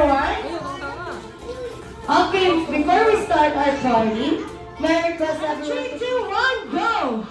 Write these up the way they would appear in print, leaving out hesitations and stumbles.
one? Okay, before we start our party, may I request everyone 3, 2, 1, go!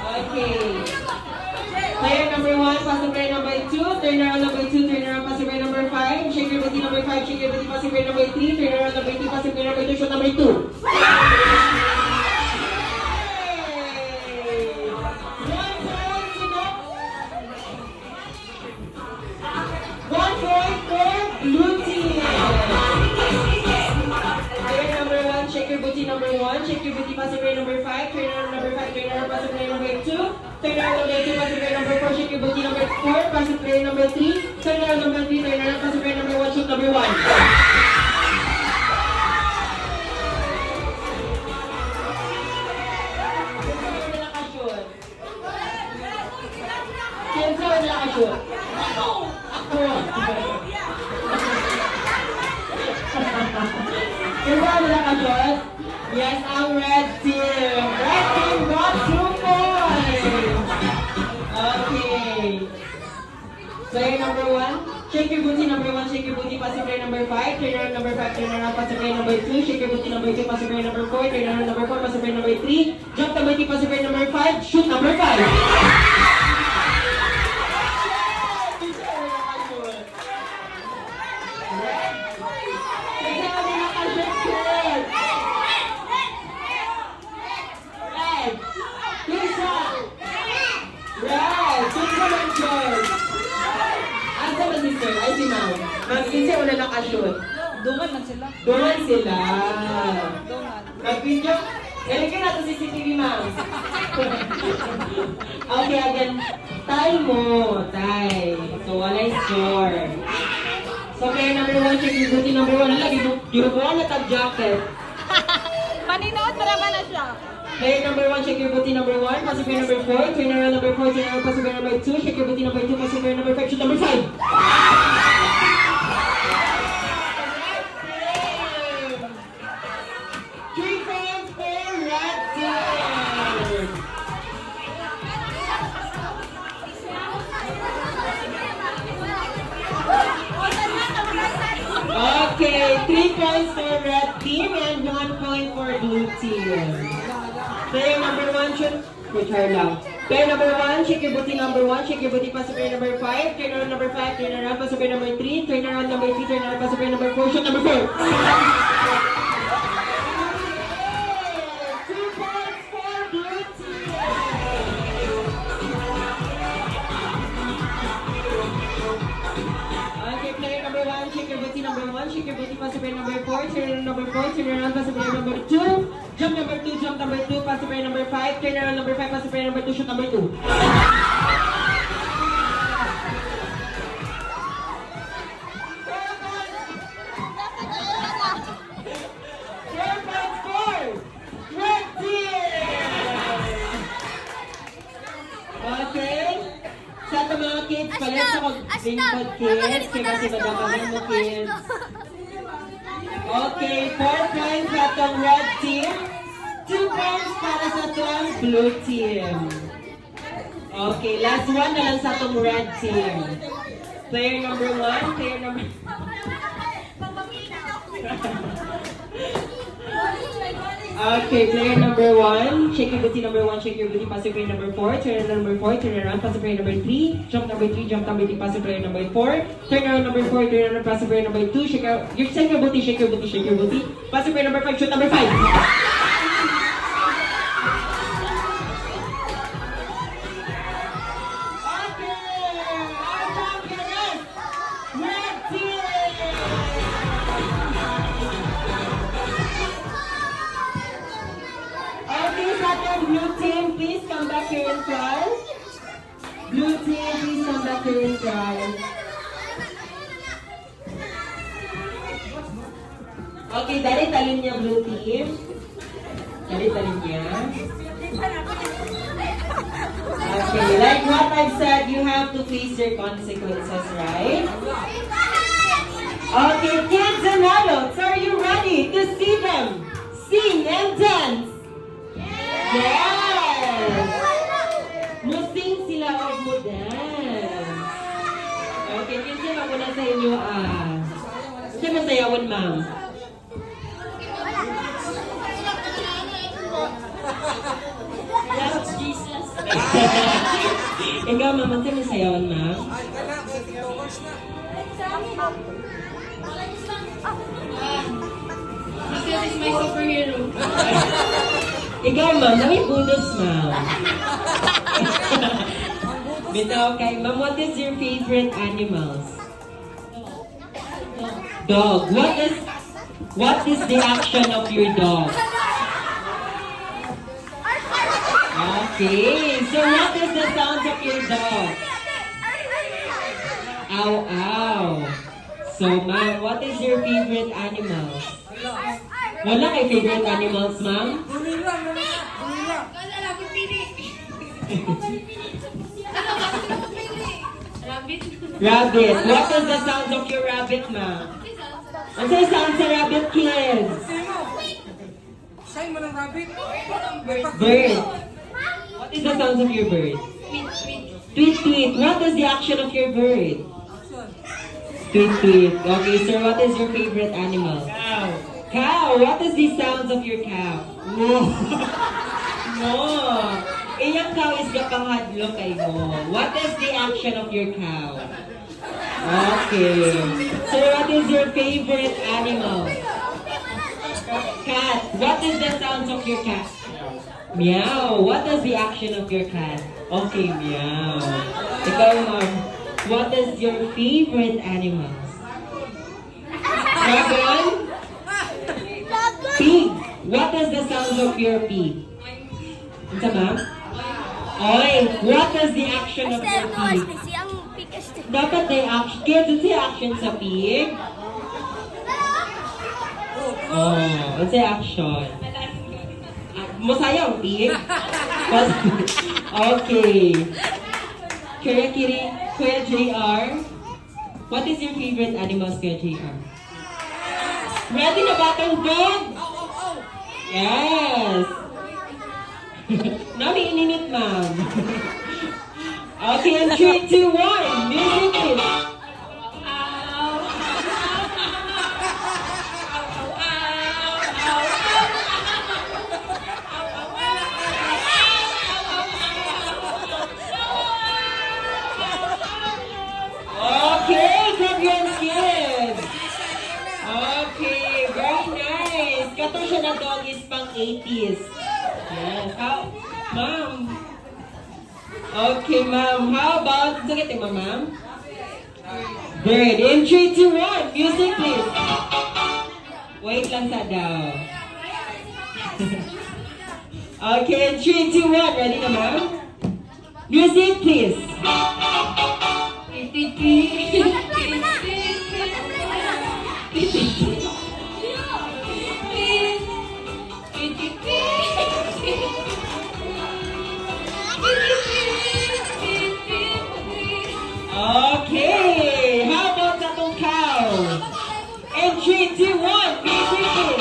Okay. Player number 1, passing player number 2, turn around number 2, turn around passing player number 5, shake your booty number 5, shake your booty passing player number 3, turn around number 3, passing player number 2, shoot number 2. One point for blue team. Player number 1, shake your booty number 1, shake your booty passing player number 5, turn around number 5, turn around passing player number 2, turn around number 2, passing player number 4, shake your booty number 4, passing player number 3, turn around number 3, turn around passing player number 1, shoot number 1. Kinsa wala nakashoot? Ako. Kinsa wala nakashoot? Yes, ang red team. Red team got 2 points. Okay. Player number 1, shake your booty number 1, shake your booty, passing player number 5, turn around number 5, turn around passing player number 2, shake your booty number 2, passing player number 4, turn around number 4, passing player number 3, jump number 3, passing player number 5, shoot number 5. Ay, si Ma'am. Ma'am, kinsa wala nakashoot? Dungan lang sila. Doon sila. Dungan. Mag-video. Galing natin si CCTV, Ma'am. Okay, again. Tie mo. Tie. So, walay score. So, player number 1, check your booty number 1. Lagi, ginubuhan na tag-jacket. Maninood, marama na siya. Player number 1, check your booty number 1. Passing player number 4. Turn around number 4. Turn around passing player number 2. Check your booty number 2. Passing player number 5. Shoot number 5. Okay, 3 points for red team and 1 point for blue team. Player number 1 should... Wait, hard lang. Player number 1, shake your booty number 1, shake your booty, pass to player number 5, turn around number 5, turn around, pass to player number 3, turn around number 3, turn around, pass to player number 4, shoot number 4. 2 points for blue team. Okay, player number 1, shake your booty number 1, shake your booty, pass to player number 4, turn around number 4, turn around, pass to player number 2, jump number 2, jump number 2, pass to player number 5, turn around number 5, pass to player number 2, shoot number 2. Okay? Sa ito mga kids, palit sa mag-bingkod kids, kaya kasi madamagan mo kids. Okay, 4 points sa itong red team, 2 points para sa itong blue team. Okay, last one na lang sa itong red team. Player number 1, player number... Okay, player number 1, shake your booty number 1, shake your booty, pass your player number 4, turn around number 4, turn around, pass your player number 3, jump number 3, jump number 3, pass your player number 4, turn around number 4, turn around, pass your player number 2, shake your booty, shake your booty, shake your booty, pass your player number 5, shoot number 5. Blue team, please come back here in front. Blue team, please come back here in front. Okay. Okay, dali talin niya blue team. Dali talin niya. Okay, like what I've said, you have to face your consequences, right? Okay, kids and adults, are you ready to see them sing and dance? Yes! Musing sila o mo dance. Okay, kinsa ba muna sa inyo Kasi masayawan, ma'am. Yes, Jesus. Ikaw, ma'am, kasi masayawan, ma'am. This is my superhero. Ikaw, ma'am, may bulldogs, ma'am. Bitaw, okay. Ma'am, what is your favorite animals? Dog. What is the action of your dog? Okay. So what is the sound of your dog? Ow, ow. So, ma'am, what is your favorite animals? Wala kay favorite animals, ma'am? Rabbit. What is the sound of your rabbit, ma'am? Ano sa sound sa rabbit, kids? Sign mo ng rabbit. Bird. What is the sound of your bird? Tweet, tweet. What is the action of your bird? Tweet, tweet. Okay, sir, what is your favorite animal? Cow. Cow. What is the sounds of your cow? No. Iyang cow is kapanghadlo kay mo. What is the action of your cow? Okay. Sir, what is your favorite animal? Cat. What is the sounds of your cat? Meow. What is the action of your cat? Okay, meow. Ikaw, ma'am. What is your favorite animal? Dragon? Pig. What is the sounds of your pig? Ito, ma'am? Oy, what is the action of your pig? Dapat may action. Kaya dun siya action sa pig? Oh, what's the action? Masaya ang pig? Okay. Kuya JR, what is your favorite animals, Kuya JR? Ready na ba itong dog? Yes! Nami ininit, ma'am. Okay, in 3, 2, 1, music is. Okay, congrats, kids. Okay, very nice. Kato siya na dog is pang 80s. Yes. How, ma'am? Okay, ma'am. How about, sakit mo, ma'am? Bird. In 3, 2, 1, music please. Wait lang sa daw. Okay, in 3, 2, 1, ready na, ma'am? Music please. Okay, how about that cow? In 3, 2, 1, music please.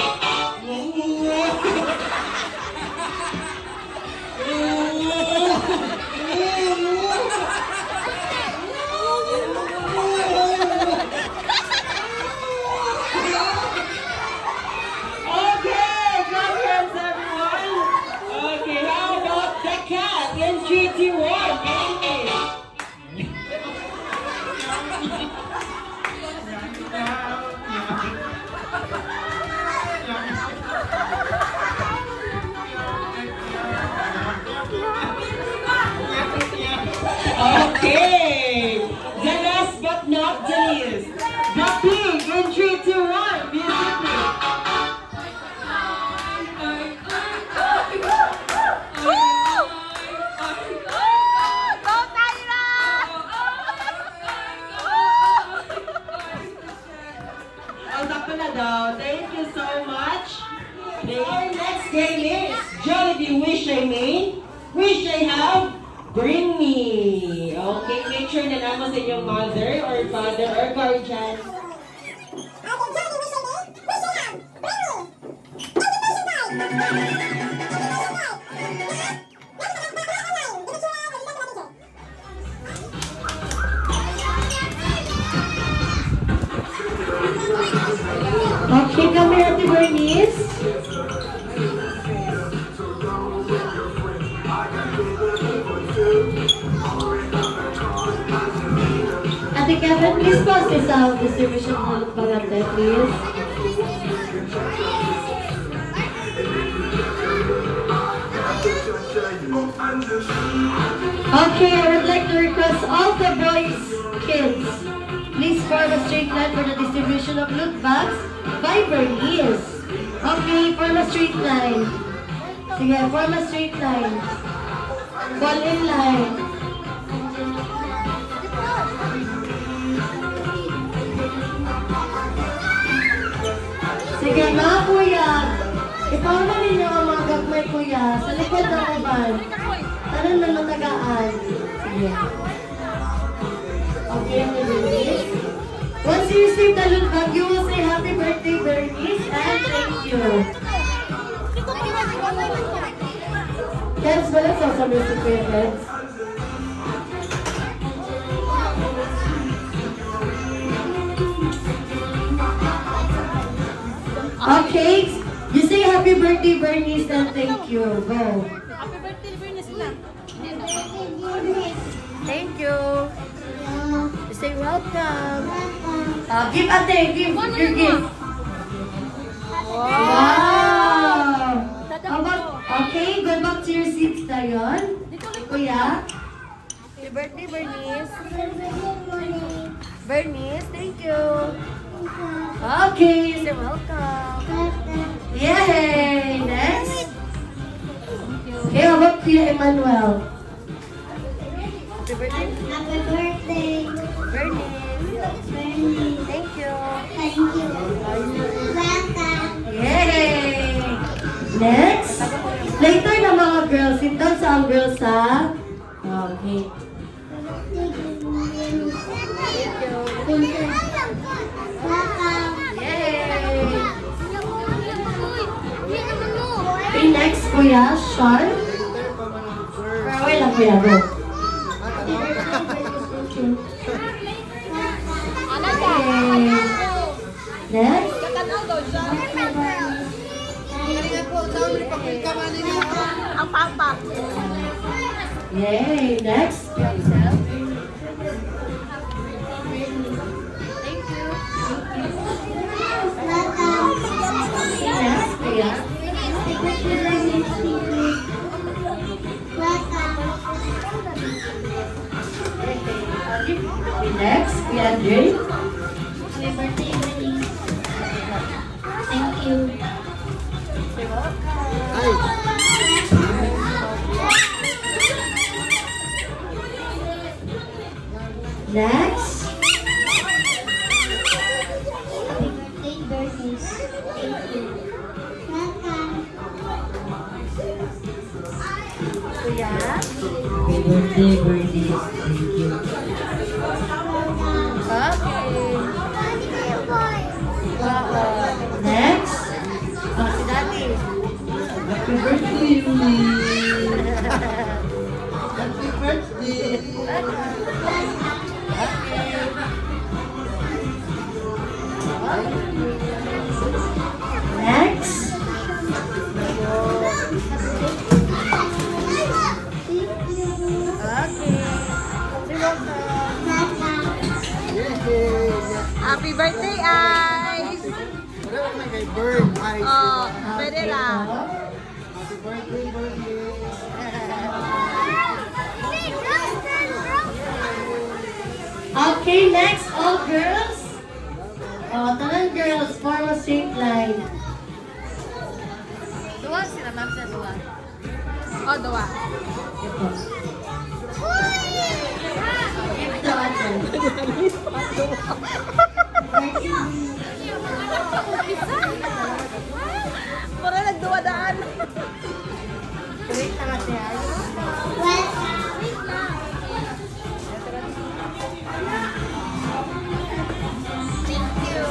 Okay, congrats everyone. Okay, how about the cat? In 3, 2, 1, music please. Okay, the last but not the least, the pig in 3, 2, 1, music please. Our next game is Jollibee Wish I May, Wish I Have, Bring Me. Okay, make sure na naman sa inyong mother or father or guardian. Okay, come here, Ate Bernice. Ate Kevin, please pass this out. Distribution ng pagante, please. Okay, I would like to request all the boys, kids, please form a straight line for the distribution of loot bags by Bernice. Okay, form a straight line. Sige, form a straight line. Fall in line. Sige, mga kuya, ipama ninyo ang mga gagmay kuya sa likod ng uban. Tanong na natagaan. Sige. Okay, Ate Bernice. Once you receive the loot bag, you will say happy birthday, Bernice, and thank you. Keds, wala sasabihin si Kuya Keds? Okay, you say happy birthday, Bernice, and thank you. Go. Happy birthday, Bernice na. Thank you. You say welcome. Give ate, give your gift. Wow! How about, okay, go back to your seats tayon. Kuya. Happy birthday, Bernice. Bernice, thank you. Okay, you say welcome. Yay! Next. Okay, how about Kuya Emmanuel? Happy birthday. Happy birthday. Bernice. Bernie. Thank you. Thank you. Welcome. Yay! Next. Later na mga girls. Sit down sa ang girls ha. Okay. Welcome. Yay! Okay, next kuya, Sean. Farewell lang kuya, go. Yay! Next. Ang papa. Yay! Next. Yourself. Thank you. Welcome. Next, kuya. Welcome. Okay, next, kuya Andre. Happy birthday, Bernie. Thank you. Next. Happy birthday, Bernie. Thank you. Welcome. Kuya. Happy birthday, Bernice. Thank you. Okay. Next. Oh, si Daddy. Happy birthday, Yumi. Happy birthday. Next. Happy birthday, Ice! Oh, pwede lang. Okay, next, all girls. Oh, tanan girls, form a straight line. Duwa sila, ma'am, sa duwa. Oh, duwa. Ito. Ito, ate. Para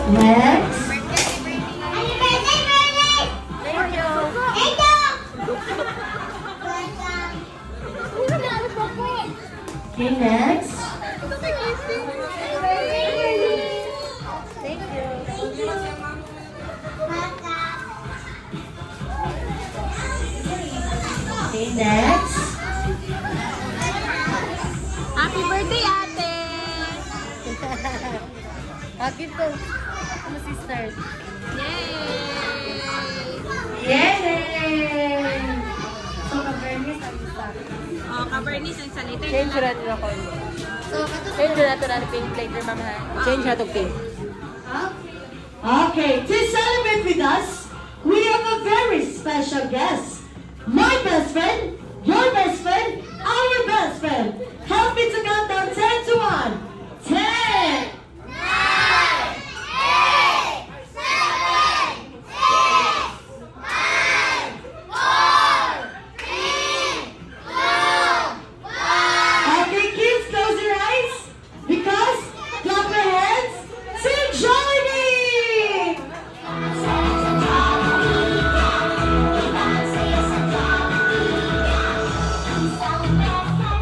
Next. Happy birthday, Bernice! Thank you. Thank you! Okay, next. Thank you. Okay, next. Happy birthday, ate! Akin to. Ano sisters? Yay! Yay! So, ka-Bernice, ang isa. Oh, ka-Bernice ang salita Change nila. na ako. So, katulad Change na ito na pink later, ma'am ha. Change na ito pink. Okay, to celebrate with us, we have a very special guest. My best friend, your best friend, our best friend. Help me to count down 10 to 1. 10! Okay, kids, close your eyes. Because, clap your hands. Sing Jollibee!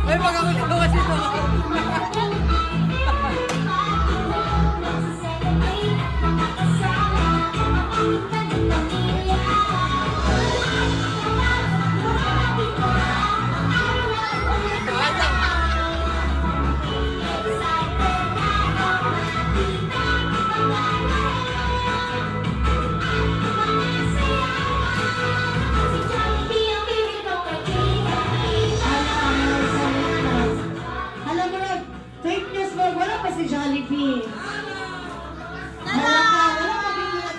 Ay, pagkakagawa kasi ito. Alam mo na, fake news mo, wala pa si Jollibee. Wala pa bigla.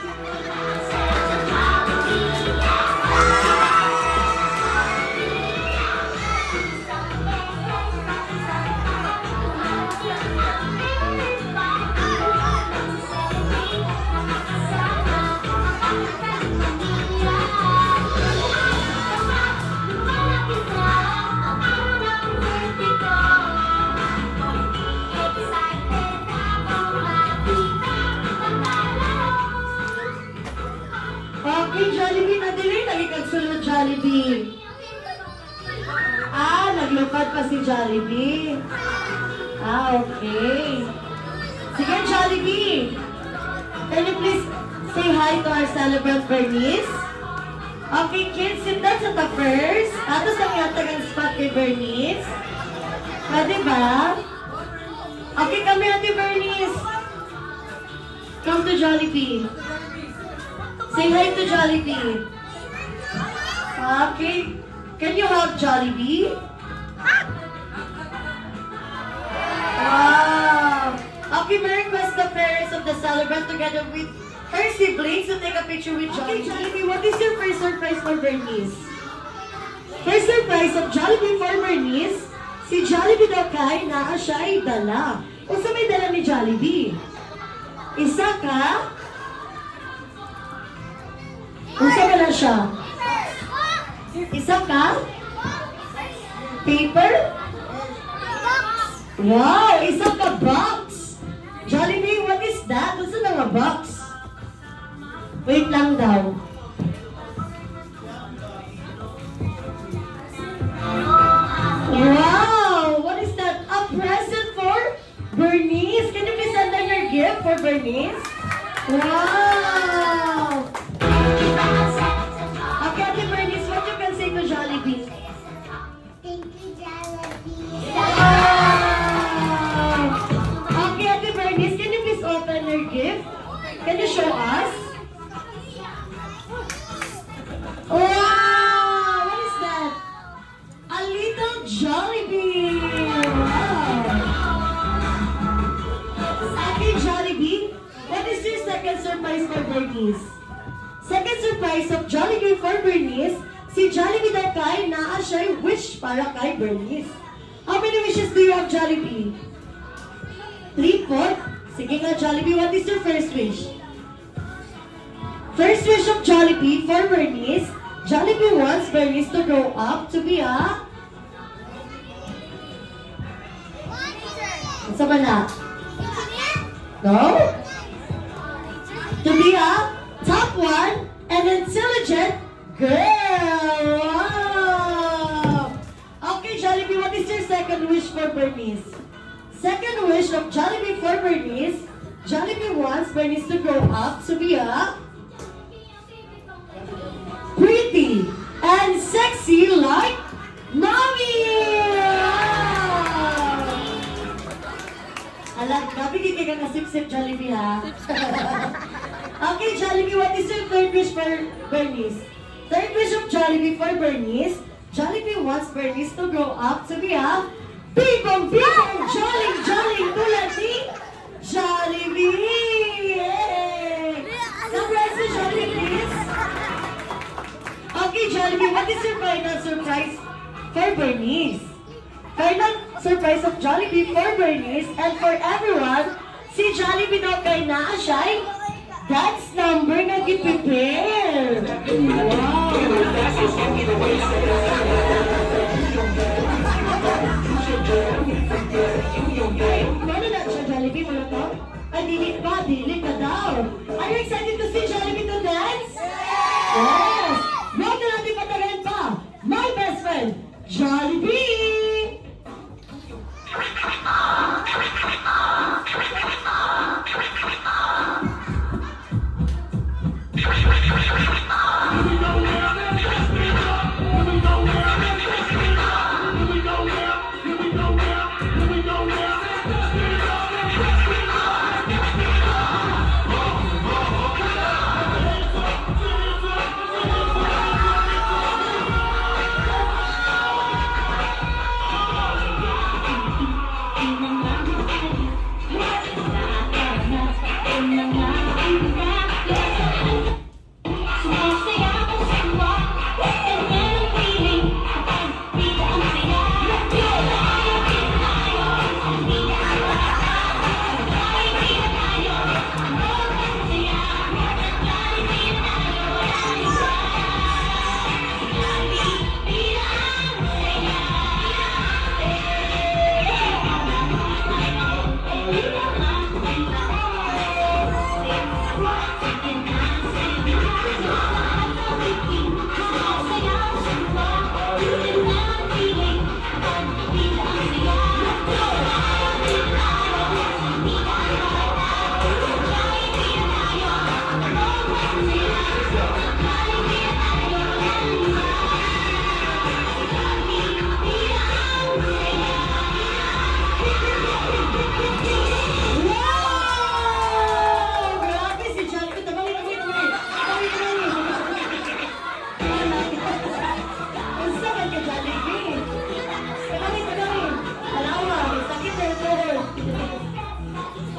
Okay, Jollibee na dili, nagikagsulod Jollibee. Naglupad pa si Jollibee. Okay. Sige, Jollibee. Can you please say hi to our celebrant Bernice? Okay, kids, sit down sa the first. Tapos ang yatag ang spot kay Bernice. Pwede ba? Okay, kami Ate Bernice. Come to Jollibee. Say hi to Jollibee. Okay. Can you hug Jollibee? Wow. Okay, may request the parents of the celebrant together with her siblings to take a picture with Jollibee. Jollibee, what is your first surprise for Bernice? First surprise of Jollibee for Bernice, si Jollibee daw kay naa siya ay dala. O sa may dala ni Jollibee? Isa ka? Unsa ba na siya? Isa ka? Paper? Wow! Isa ka box! Jollibee, what is that? Unsa na nga box? Wait lang daw. Wow! What is that? A present for Bernice? Can you please send down your gift for Bernice? Wow! Okay, Ate Bernice, what you can say to Jollibee? Thank you, Jollibee. Wow! Okay, Ate Bernice, can you please open your gift? Can you show us? Wow! What is that? A little Jollibee! Wow! Okay, Jollibee, what is your second surprise for Bernice? Second surprise of Jollibee for Bernice, si Jollibee daw kay naa siya'y wish para kay Bernice. How many wishes do you have, Jollibee? 3 po? Sige nga, Jollibee, what is your first wish? First wish of Jollibee for Bernice, Jollibee wants Bernice to grow up to be a... Ano ba na? No? to be a top 1 and intelligent girl. Wow! Okay, Jollibee, what is your second wish for Bernice? Second wish of Jollibee for Bernice, Jollibee wants Bernice to grow up to be a pretty and sexy like mommy! Alam, grabe hindi ka nasip-sip, Jollibee, ha? Okay, Jollibee, what is your third wish for Bernice? Third wish of Jollibee for Bernice, Jollibee wants Bernice to grow up to be a bigong, jolly, tulad ni Jollibee! Yay! Surprise to Jollibee, please! Okay, Jollibee, what is your final surprise for Bernice? Final surprise of Jollibee for Bernice and for everyone, si Jollibee daw kay naa siya'y dance number na gi-prepare. Wow! Ano na siya, Jollibee? Wala to? Ay, dili ka daw. Are you excited to see Jollibee to dance? Yes! Huwag na natin patagalin pa. My best friend, Jollibee!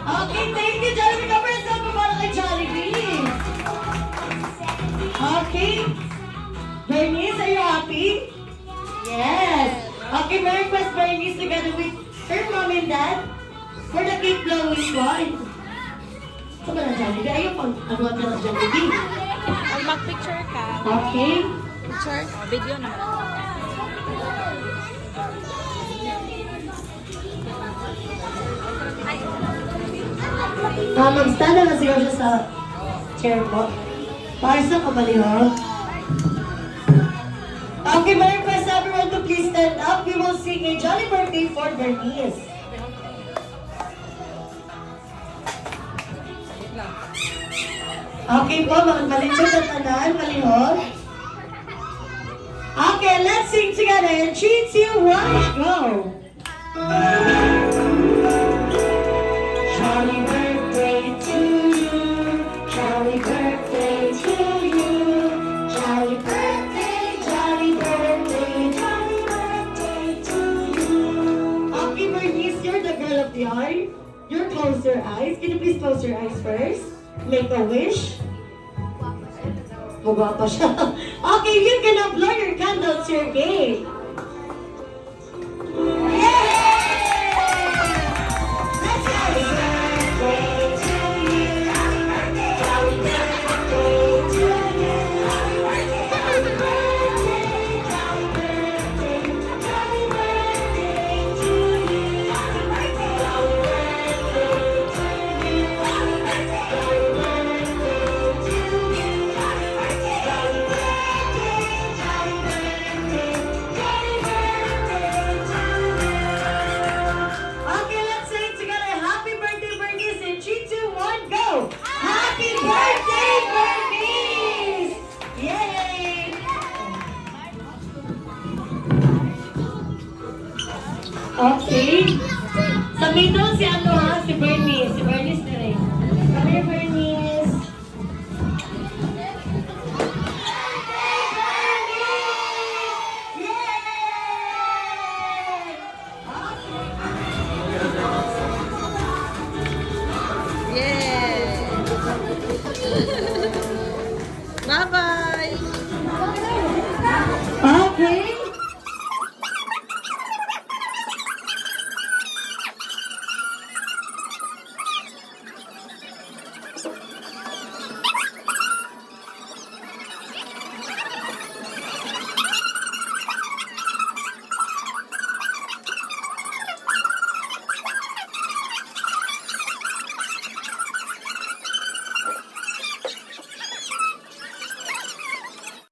Okay, thank you, Jollibee. Kapag sa para kay Jollibee. Okay. Bernice, are you happy? Yes. Okay, may request Bernice together with her mom and dad for the cake blowing one. Sa ba na Jollibee? Ayaw pang anuan ka ng Jollibee. Mag-picture ka. Okay. Picture? Video naman. Mag-stand na siguro siya sa chair po. Para sa kabalihog. Okay, may request everyone to please stand up. We will sing a jolly birthday for Bernice. Okay po, malindot ang tanan, malihog. Okay, let's sing together in 3, 2, 1, go! Jolly birthday to you, jolly birthday to you, jolly birthday, jolly birthday, jolly birthday to you. Okay, Bernice, you're the girl of the hour. You close your eyes. Can you please close your eyes first? Make a wish. Magwapa siya. Okay, you can blow your candle to your cake. Okay. Sa middle si ano ha? Si Bernie. Si